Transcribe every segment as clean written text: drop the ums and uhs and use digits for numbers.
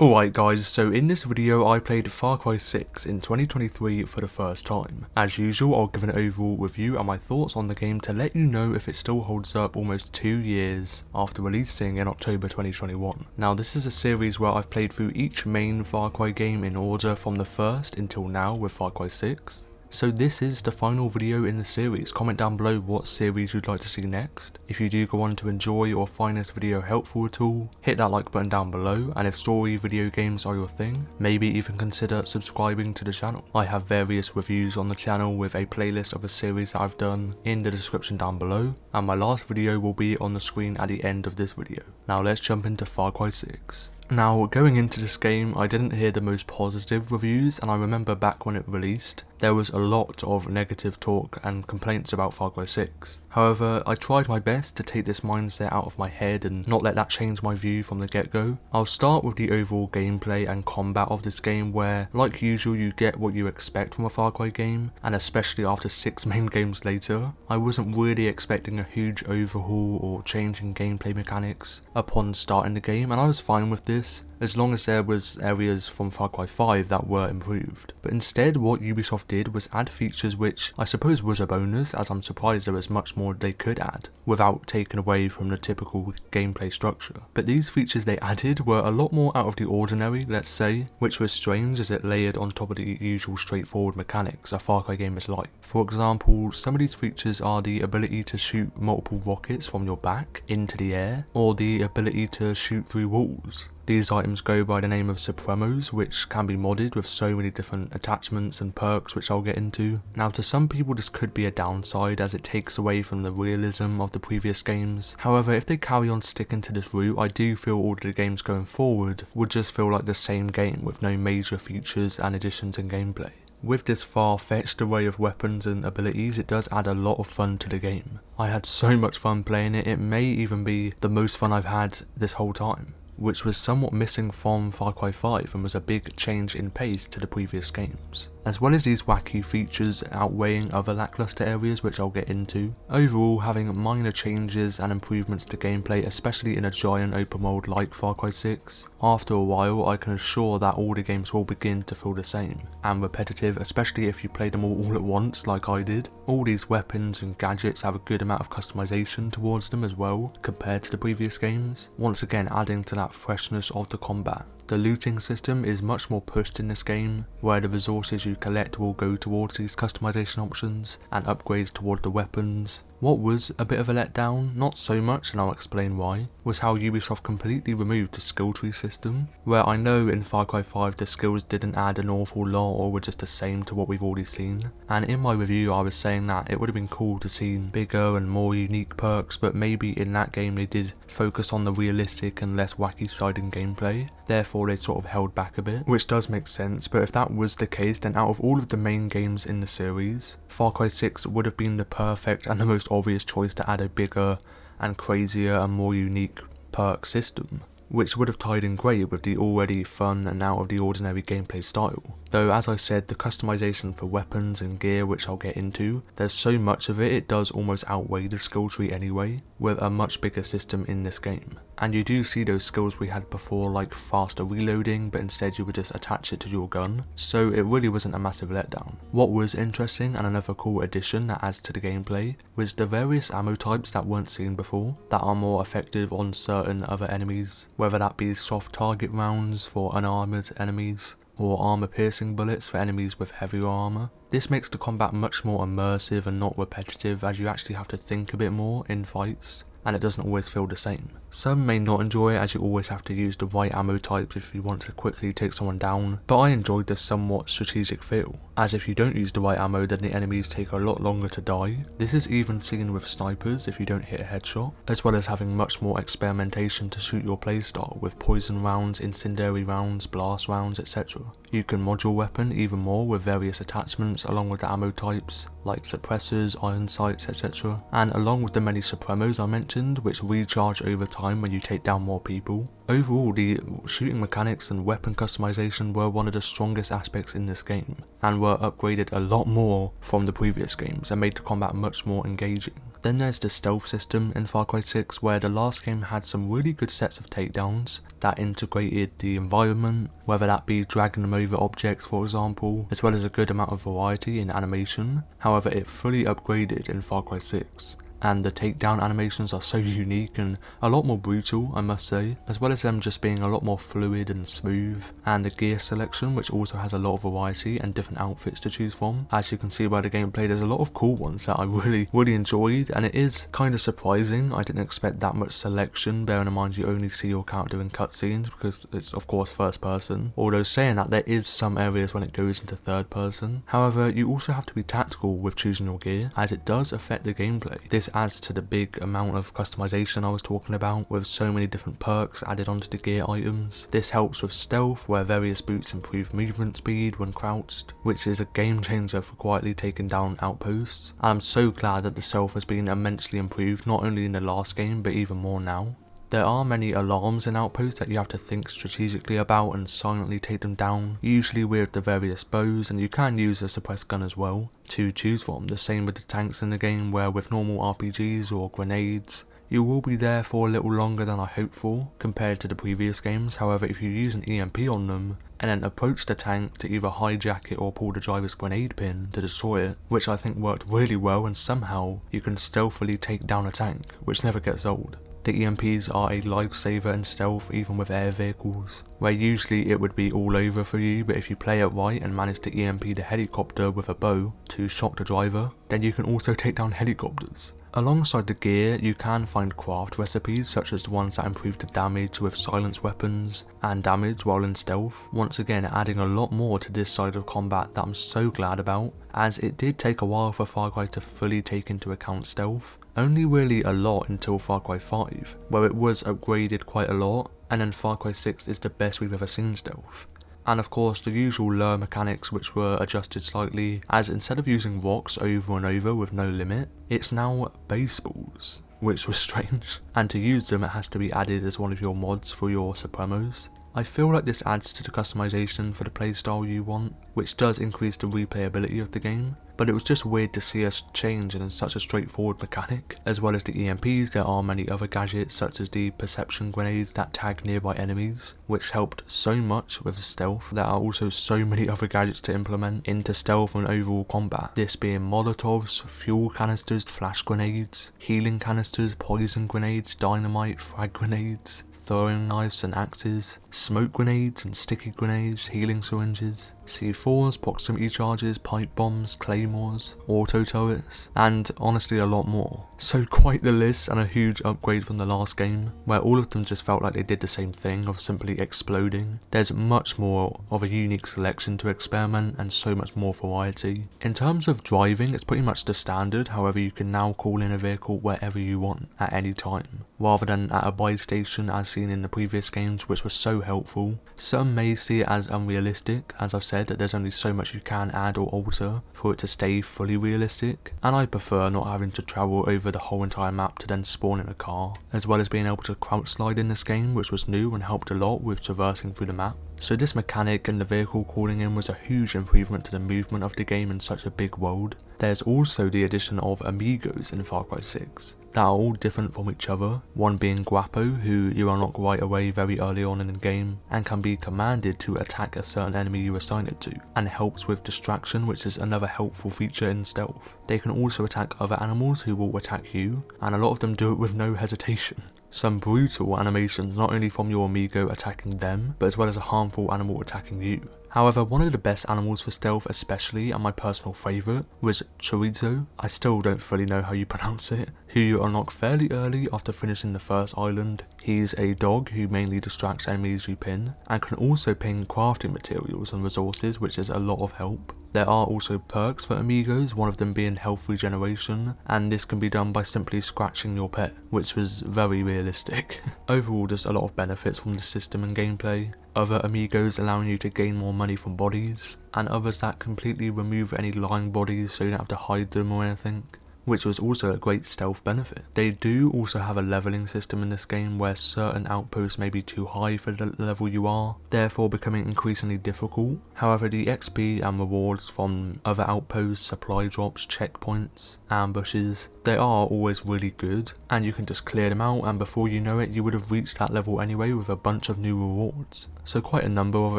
Alright guys, so in this video I played Far Cry 6 in 2023 for the first time. As usual, I'll give an overall review and my thoughts on the game to let you know if it still holds up almost 2 years after releasing in October 2021. Now this is a series where I've played through each main Far Cry game in order from the first until now with Far Cry 6. So this is the final video in the series. Comment down below what series you'd like to see next. If you do go on to enjoy or find this video helpful at all, hit that like button down below, and if story video games are your thing, maybe even consider subscribing to the channel. I have various reviews on the channel with a playlist of a series that I've done in the description down below, and my last video will be on the screen at the end of this video. Now let's jump into Far Cry 6. Now, going into this game, I didn't hear the most positive reviews, and I remember back when it released, there was a lot of negative talk and complaints about Far Cry 6. However, I tried my best to take this mindset out of my head and not let that change my view from the get-go. I'll start with the overall gameplay and combat of this game where, like usual, you get what you expect from a Far Cry game, and especially after 6 main games later, I wasn't really expecting a huge overhaul or change in gameplay mechanics upon starting the game, and I was fine with this, as long as there was areas from Far Cry 5 that were improved. But instead, what Ubisoft did was add features which I suppose was a bonus, as I'm surprised there was much more they could add, without taking away from the typical gameplay structure. But these features they added were a lot more out of the ordinary, let's say, which was strange as it layered on top of the usual straightforward mechanics a Far Cry game is like. For example, some of these features are the ability to shoot multiple rockets from your back into the air, or the ability to shoot through walls. These items go by the name of Supremos, which can be modded with so many different attachments and perks which I'll get into. Now to some people this could be a downside as it takes away from the realism of the previous games. However, if they carry on sticking to this route, I do feel all of the games going forward would just feel like the same game with no major features and additions in gameplay. With this far-fetched array of weapons and abilities, it does add a lot of fun to the game. I had so much fun playing it, it may even be the most fun I've had this whole time, which was somewhat missing from Far Cry 5 and was a big change in pace to the previous games. As well as these wacky features outweighing other lackluster areas which I'll get into, overall having minor changes and improvements to gameplay, especially in a giant open world like Far Cry 6, after a while I can assure that all the games will begin to feel the same, and repetitive, especially if you play them all at once like I did. All these weapons and gadgets have a good amount of customization towards them as well, compared to the previous games, once again adding to that freshness of the combat. The looting system is much more pushed in this game, where the resources you collect will go towards these customization options and upgrades toward the weapons. What was a bit of a letdown, not so much and I'll explain why, was how Ubisoft completely removed the skill tree system, where I know in Far Cry 5 the skills didn't add an awful lot or were just the same to what we've already seen, and in my review I was saying that it would have been cool to see bigger and more unique perks, but maybe in that game they did focus on the realistic and less wacky side in gameplay, therefore they sort of held back a bit, which does make sense. But if that was the case, then out of all of the main games in the series, Far Cry 6 would have been the perfect and the most obvious choice to add a bigger and crazier and more unique perk system, which would have tied in great with the already fun and out of the ordinary gameplay style. Though as I said, the customization for weapons and gear, which I'll get into, there's so much of it, it does almost outweigh the skill tree anyway, with a much bigger system in this game. And you do see those skills we had before, like faster reloading, but instead you would just attach it to your gun, so it really wasn't a massive letdown. What was interesting and another cool addition that adds to the gameplay was the various ammo types that weren't seen before, that are more effective on certain other enemies, whether that be soft target rounds for unarmoured enemies, or armor-piercing bullets for enemies with heavier armor. This makes the combat much more immersive and not repetitive, as you actually have to think a bit more in fights, and it doesn't always feel the same. Some may not enjoy it, as you always have to use the right ammo types if you want to quickly take someone down, but I enjoyed this somewhat strategic feel, as if you don't use the right ammo then the enemies take a lot longer to die. This is even seen with snipers if you don't hit a headshot, as well as having much more experimentation to suit your playstyle with poison rounds, incendiary rounds, blast rounds, etc. You can mod your weapon even more with various attachments along with the ammo types, like suppressors, iron sights, etc. And along with the many Supremos I mentioned, which recharge over time when you take down more people. Overall, the shooting mechanics and weapon customization were one of the strongest aspects in this game, and were upgraded a lot more from the previous games and made the combat much more engaging. Then there's the stealth system in Far Cry 6, where the last game had some really good sets of takedowns that integrated the environment, whether that be dragging them over objects for example, as well as a good amount of variety in animation. However, it fully upgraded in Far Cry 6. And the takedown animations are so unique and a lot more brutal, I must say, as well as them just being a lot more fluid and smooth, and the gear selection, which also has a lot of variety and different outfits to choose from. As you can see by the gameplay, there's a lot of cool ones that I really enjoyed, and it is kind of surprising. I didn't expect that much selection, bearing in mind you only see your character in cutscenes because it's of course first person, although saying that there is some areas when it goes into third person. However, you also have to be tactical with choosing your gear, as it does affect the gameplay. This adds to the big amount of customization I was talking about, with so many different perks added onto the gear items. This helps with stealth, where various boots improve movement speed when crouched, which is a game changer for quietly taking down outposts. And I'm so glad that the stealth has been immensely improved, not only in the last game but even more now. There are many alarms in outposts that you have to think strategically about and silently take them down, usually with the various bows, and you can use a suppressed gun as well to choose from. The same with the tanks in the game, where with normal RPGs or grenades, you will be there for a little longer than I hoped for compared to the previous games. However, if you use an EMP on them and then approach the tank to either hijack it or pull the driver's grenade pin to destroy it, which I think worked really well, and somehow you can stealthily take down a tank, which never gets old. The EMPs are a lifesaver in stealth, even with air vehicles, where usually it would be all over for you, but if you play it right and manage to EMP the helicopter with a bow to shock the driver, then you can also take down helicopters. Alongside the gear, you can find craft recipes such as the ones that improve the damage with silenced weapons and damage while in stealth, once again adding a lot more to this side of combat that I'm so glad about, as it did take a while for Far Cry to fully take into account stealth. Only really a lot until Far Cry 5, where it was upgraded quite a lot, and then Far Cry 6 is the best we've ever seen stealth. And of course the usual lure mechanics, which were adjusted slightly, as instead of using rocks over and over with no limit, it's now baseballs, which was strange, and to use them it has to be added as one of your mods for your Supremos. I feel like this adds to the customization for the playstyle you want, which does increase the replayability of the game, but it was just weird to see us change in such a straightforward mechanic. As well as the EMPs, there are many other gadgets such as the perception grenades that tag nearby enemies, which helped so much with stealth. There are also so many other gadgets to implement into stealth and overall combat, this being molotovs, fuel canisters, flash grenades, healing canisters, poison grenades, dynamite, frag grenades, throwing knives and axes, smoke grenades and sticky grenades, healing syringes, C4s, proximity charges, pipe bombs, claymores, auto turrets, and honestly a lot more. So quite the list, and a huge upgrade from the last game, where all of them just felt like they did the same thing of simply exploding. There's much more of a unique selection to experiment and so much more variety. In terms of driving, it's pretty much the standard, however you can now call in a vehicle wherever you want at any time, rather than at a buy station as seen in the previous games, which was so helpful. Some may see it as unrealistic, as I've said that there's only so much you can add or alter for it to stay fully realistic, and I prefer not having to travel over the whole entire map to then spawn in a car, as well as being able to crouch slide in this game, which was new and helped a lot with traversing through the map. So this mechanic and the vehicle calling in was a huge improvement to the movement of the game in such a big world. There's also the addition of amigos in Far Cry 6 that are all different from each other, one being Guapo, who you unlock right away very early on in the game and can be commanded to attack a certain enemy you assign it to, and helps with distraction, which is another helpful feature in stealth. They can also attack other animals who will attack you, and a lot of them do it with no hesitation. Some brutal animations not only from your amigo attacking them, but as well as a harmful animal attacking you. However, one of the best animals for stealth especially, and my personal favourite, was Chorizo. I still don't fully know how you pronounce it, who you unlock fairly early after finishing the first island. He's a dog who mainly distracts enemies you pin, and can also ping crafting materials and resources, which is a lot of help. There are also perks for amigos, one of them being health regeneration, and this can be done by simply scratching your pet, which was very realistic. Overall, just a lot of benefits from the system and gameplay. Other amigos allowing you to gain more money from bodies, and others that completely remove any lying bodies so you don't have to hide them or anything. which was also a great stealth benefit. They do also have a leveling system in this game where certain outposts may be too high for the level you are, therefore becoming increasingly difficult. However, the XP and rewards from other outposts, supply drops, checkpoints, ambushes, they are always really good, and you can just clear them out, and before you know it you would have reached that level anyway with a bunch of new rewards. So quite a number of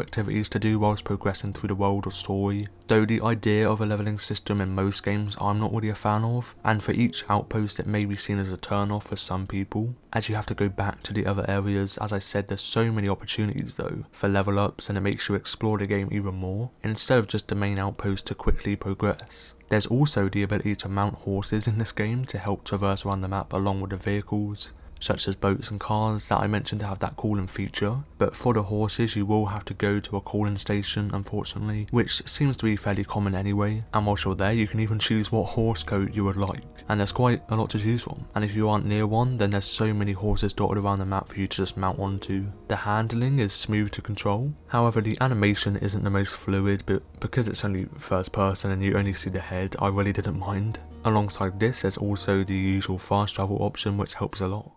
activities to do whilst progressing through the world or story, though the idea of a leveling system in most games I'm not really a fan of, and for each outpost it may be seen as a turn off for some people, as you have to go back to the other areas. As I said, there's so many opportunities though for level ups, and it makes you explore the game even more, instead of just the main outpost to quickly progress. There's also the ability to mount horses in this game to help traverse around the map along with the vehicles, such as boats and cars that I mentioned to have that calling feature, but for the horses you will have to go to a calling station unfortunately, which seems to be fairly common anyway, and whilst you're there you can even choose what horse coat you would like, and there's quite a lot to choose from, and if you aren't near one then there's so many horses dotted around the map for you to just mount onto. The handling is smooth to control, however the animation isn't the most fluid, but because it's only first person and you only see the head, I really didn't mind. Alongside this there's also the usual fast travel option which helps a lot.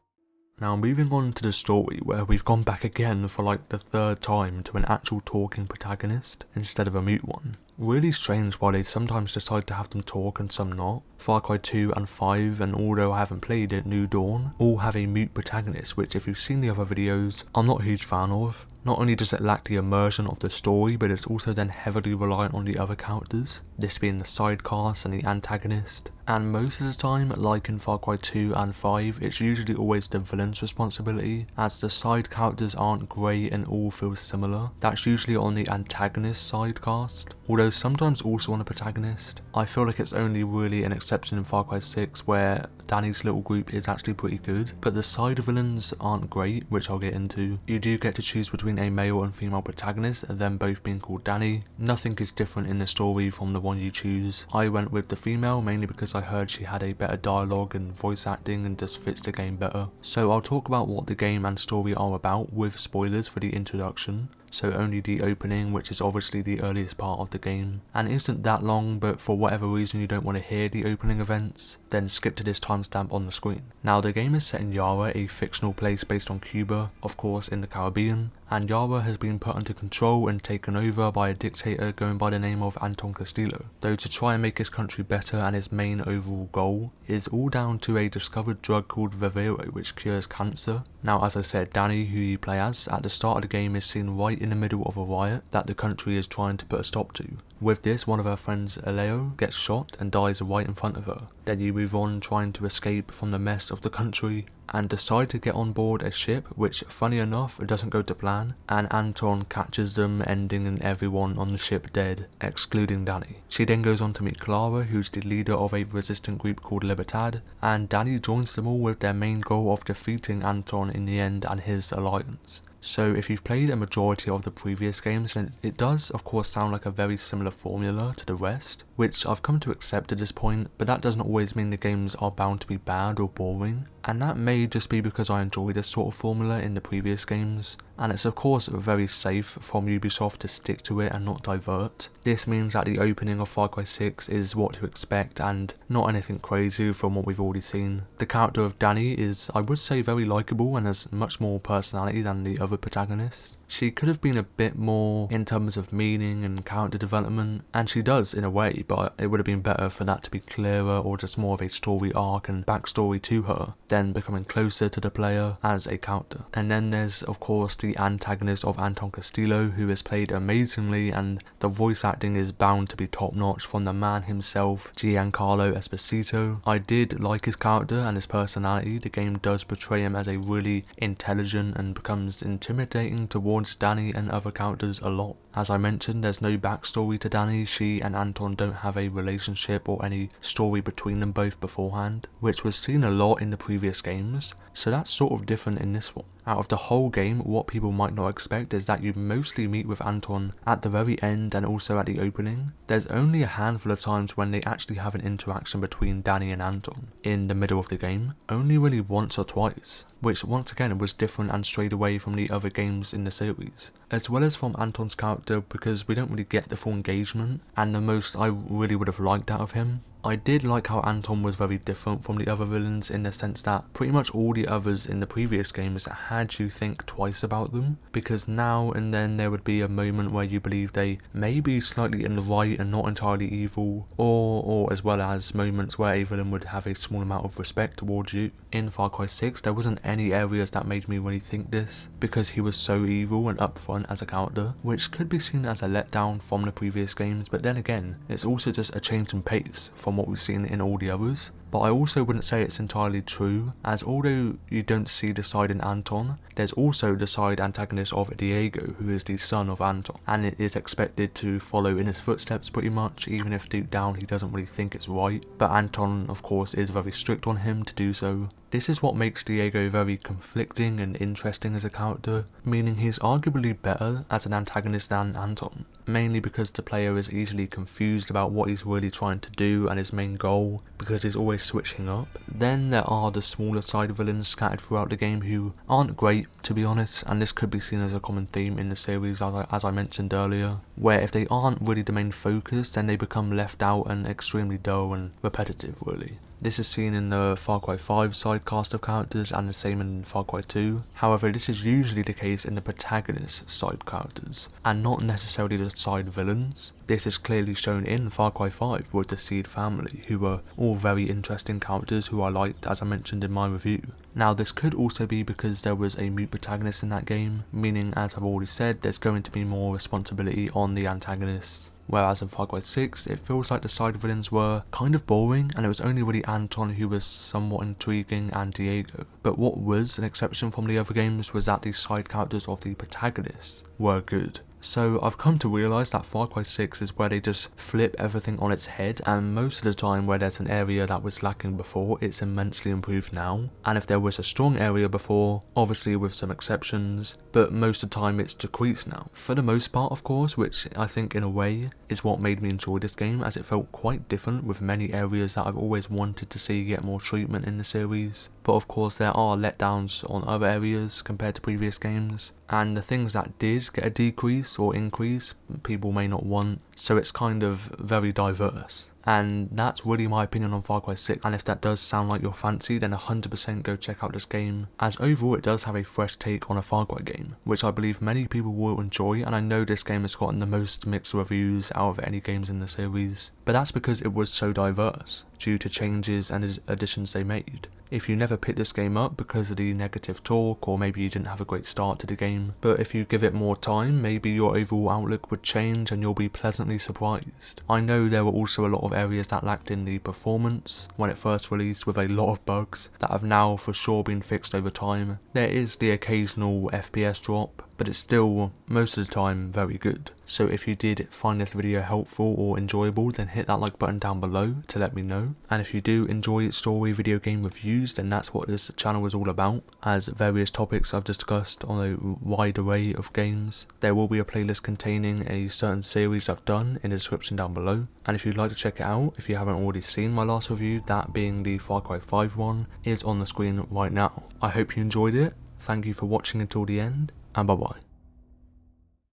Now moving on to the story, where we've gone back again for like the third time to an actual talking protagonist instead of a mute one. Really strange why they sometimes decide to have them talk and some not. Far Cry 2 and 5, and although I haven't played it, New Dawn, all have a mute protagonist, which if you've seen the other videos, I'm not a huge fan of. Not only does it lack the immersion of the story, but it's also then heavily reliant on the other characters, this being the side cast and the antagonist. And most of the time, like in Far Cry 2 and 5, it's usually always the villain's responsibility, as the side characters aren't great and all feel similar. That's usually on the antagonist side cast, although sometimes also on the protagonist. I feel like it's only really an exception in Far Cry 6 where Danny's little group is actually pretty good, but the side villains aren't great, which I'll get into. You do get to choose between a male and female protagonist, them both being called Danny. Nothing is different in the story from the one you choose. I went with the female mainly because I heard she had a better dialogue and voice acting and just fits the game better. So I'll talk about what the game and story are about with spoilers for the introduction. So only the opening, which is obviously the earliest part of the game, and isn't that long, but for whatever reason you don't want to hear the opening events, then skip to this timestamp on the screen. Now the game is set in Yara, a fictional place based on Cuba, of course in the Caribbean, and Yara has been put under control and taken over by a dictator going by the name of Anton Castillo, though to try and make his country better and his main overall goal is all down to a discovered drug called Vivero which cures cancer. Now as I said, Danny, who you play as, at the start of the game is seen right in the middle of a riot that the country is trying to put a stop to. With this, one of her friends, Aleo, gets shot and dies right in front of her. Then you move on trying to escape from the mess of the country and decide to get on board a ship which, funny enough, doesn't go to plan, and Anton catches them, ending in everyone on the ship dead, excluding Danny. She then goes on to meet Clara, who's the leader of a resistant group called Libertad, and Danny joins them all with their main goal of defeating Anton in the end and his alliance. So if you've played a majority of the previous games, then it does of course sound like a very similar formula to the rest, which I've come to accept at this point, but that doesn't always mean the games are bound to be bad or boring, and that may just be because I enjoy this sort of formula in the previous games, and it's of course very safe from Ubisoft to stick to it and not divert. This means that the opening of Far Cry 6 is what to expect and not anything crazy from what we've already seen. The character of Danny is, I would say, very likeable and has much more personality than the other protagonists. She could have been a bit more in terms of meaning and character development, and she does in a way, but it would have been better for that to be clearer or just more of a story arc and backstory to her, then becoming closer to the player as a character. And then there's of course the antagonist of Anton Castillo, who is played amazingly, and the voice acting is bound to be top notch from the man himself, Giancarlo Esposito. I did like his character and his personality. The game does portray him as a really intelligent and becomes intimidating towards Danny and other characters a lot. As I mentioned, there's no backstory to Danny. She and Anton don't have a relationship or any story between them both beforehand, which was seen a lot in the previous games, so that's sort of different in this one. Out of the whole game, what people might not expect is that you mostly meet with Anton at the very end and also at the opening. There's only a handful of times when they actually have an interaction between Danny and Anton in the middle of the game, only really once or twice, which once again was different and strayed away from the other games in the series, as well as from Anton's character because we don't really get the full engagement and the most I really would have liked out of him. I did like how Anton was very different from the other villains in the sense that pretty much all the others in the previous games had you think twice about them, because now and then there would be a moment where you believe they may be slightly in the right and not entirely evil, or as well as moments where a villain would have a small amount of respect towards you. In Far Cry 6 there wasn't any areas that made me really think this, because he was so evil and upfront as a character, which could be seen as a letdown from the previous games, but then again it's also just a change in pace from what we've seen in all the others. But I also wouldn't say it's entirely true, as although you don't see the side in Anton, there's also the side antagonist of Diego, who is the son of Anton, and it is expected to follow in his footsteps pretty much, even if deep down he doesn't really think it's right. But Anton of course is very strict on him to do so. This is what makes Diego very conflicting and interesting as a character, meaning he's arguably better as an antagonist than Anton, mainly because the player is easily confused about what he's really trying to do and his main goal, because he's always switching up. Then there are the smaller side villains scattered throughout the game who aren't great, to be honest, and this could be seen as a common theme in the series as I mentioned earlier, where if they aren't really the main focus then they become left out and extremely dull and repetitive really. This is seen in the Far Cry 5 side cast of characters and the same in Far Cry 2. However, this is usually the case in the protagonist side characters and not necessarily the side villains. This is clearly shown in Far Cry 5 with the Seed family, who were all very interesting characters who I liked, as I mentioned in my review. Now this could also be because there was a mute protagonist in that game, meaning as I've already said there's going to be more responsibility on the antagonists. Whereas in Far Cry 6, it feels like the side villains were kind of boring and it was only really Anton who was somewhat intriguing and Diego. But what was an exception from the other games was that the side characters of the protagonists were good. So I've come to realise that Far Cry 6 is where they just flip everything on its head, and most of the time where there's an area that was lacking before, it's immensely improved now. And if there was a strong area before, obviously with some exceptions, but most of the time it's decreased now. For the most part of course, which I think in a way is what made me enjoy this game, as it felt quite different with many areas that I've always wanted to see get more treatment in the series. But of course there are letdowns on other areas compared to previous games, and the things that did get a decrease or increase people may not want, so it's kind of very diverse. And that's really my opinion on Far Cry 6, and if that does sound like your fancy then 100% go check out this game, as overall it does have a fresh take on a Far Cry game, which I believe many people will enjoy, and I know this game has gotten the most mixed reviews out of any games in the series, but that's because it was so diverse, due to changes and additions they made. If you never picked this game up because of the negative talk, or maybe you didn't have a great start to the game, but if you give it more time, maybe your overall outlook would change and you'll be pleasantly surprised. I know there were also a lot of areas that lacked in the performance when it first released, with a lot of bugs that have now for sure been fixed over time. There is the occasional FPS drop, but it's still most of the time very good. So if you did find this video helpful or enjoyable, then hit that like button down below to let me know. And if you do enjoy story video game reviews, then that's what this channel is all about, as various topics I've discussed on a wide array of games. There will be a playlist containing a certain series I've done in the description down below, and if you'd like to check it out, if you haven't already seen my last review, that being the Far Cry 5 one, is on the screen right now. I hope you enjoyed it, thank you for watching until the end, and bye bye.